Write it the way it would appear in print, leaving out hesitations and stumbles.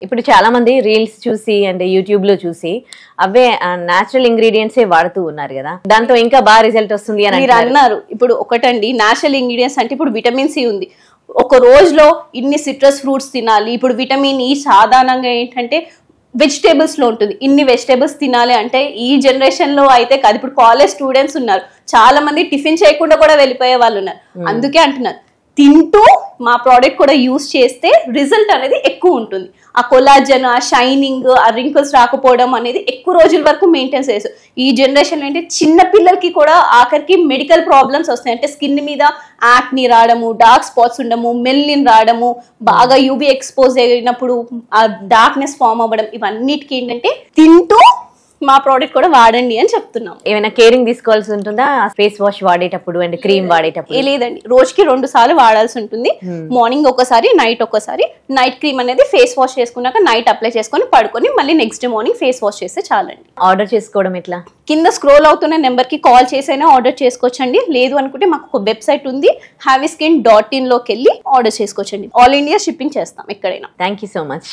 ఇప్పుడు చాలా మంది రీల్స్ చూసి అండ్ యూట్యూబ్ లో చూసి అవే నేచురల్ ఇంగ్రీడియంట్స్ వాడుతూ ఉన్నారు కదా, దాంతో ఇంకా బాగా రిజల్ట్ వస్తుంది అని మీరు అన్నారు. ఇప్పుడు ఒకటండి, నేచురల్ ఇంగ్రీడియంట్స్ అంటే ఇప్పుడు విటమిన్ సి ఉంది, ఒక రోజులో ఇన్ని సిట్రస్ ఫ్రూట్స్ తినాలి. ఇప్పుడు విటమిన్ ఈ సాధారణంగా ఏంటంటే వెజిటేబుల్స్ లో ఉంటుంది, ఇన్ని వెజిటేబుల్స్ తినాలి అంటే ఈ జనరేషన్ లో అయితే కాదు. ఇప్పుడు కాలేజ్ స్టూడెంట్స్ ఉన్నారు, చాలా మంది టిఫిన్ చేయకుండా కూడా వెళ్ళిపోయే వాళ్ళు ఉన్నారు. అందుకే అంటున్నారు, తింటూ మా ప్రోడక్ట్ కూడా యూజ్ చేస్తే రిజల్ట్ అనేది ఎక్కువ ఉంటుంది. ఆ కొలాజన్, ఆ షైనింగ్, ఆ రింకిల్స్ రాకపోవడం అనేది ఎక్కువ రోజుల వరకు మెయింటైన్ చేస్తారు. ఈ జనరేషన్ అంటే చిన్న పిల్లలకి కూడా ఆఖరికి మెడికల్ ప్రాబ్లమ్స్ వస్తాయి. అంటే స్కిన్ మీద యాక్ని రావడము, డార్క్ స్పాట్స్ ఉండడము, మెల్నిన్ రావడము, బాగా యూవీ ఎక్స్పోజ్ అయినప్పుడు ఆ డార్క్నెస్ ఫామ్ అవ్వడం, ఇవన్నిటికీ ఏంటంటే తింటూ మా ప్రోడక్ట్ కూడా వాడండి అని చెప్తున్నాం. ఏమైనా కేరింగ్ తీసుకోవాల్సి ఉంటుందా ఫేస్ వాష్ వాడేటప్పుడు అండ్ క్రీమ్ వాడేటప్పుడు? లేదండి, రోజుకి 2 సార్లు వాడాల్సి ఉంటుంది. మార్నింగ్ ఒకసారి, నైట్ ఒకసారి. నైట్ క్రీమ్ అనేది ఫేస్ వాష్ చేసుకున్నాక నైట్ అప్లై చేసుకొని పడుకొని మళ్ళీ next day morning face wash చేస్తే చాలండి. ఆర్డర్ చేసుకోవడం ఎట్లా? కింద స్క్రోల్ అవుతున్న నెంబర్ కి కాల్ చేసైనా ఆర్డర్ చేసుకోవచ్చండి. లేదు అనుకుంటే మాకు ఒక వెబ్సైట్ ఉంది, haviskin.in లోకి వెళ్ళి ఆర్డర్ చేసుకోవచ్చండి. ఆల్ ఇండియా షిప్పింగ్ చేస్తాం ఎక్కడైనా. Thank you so much.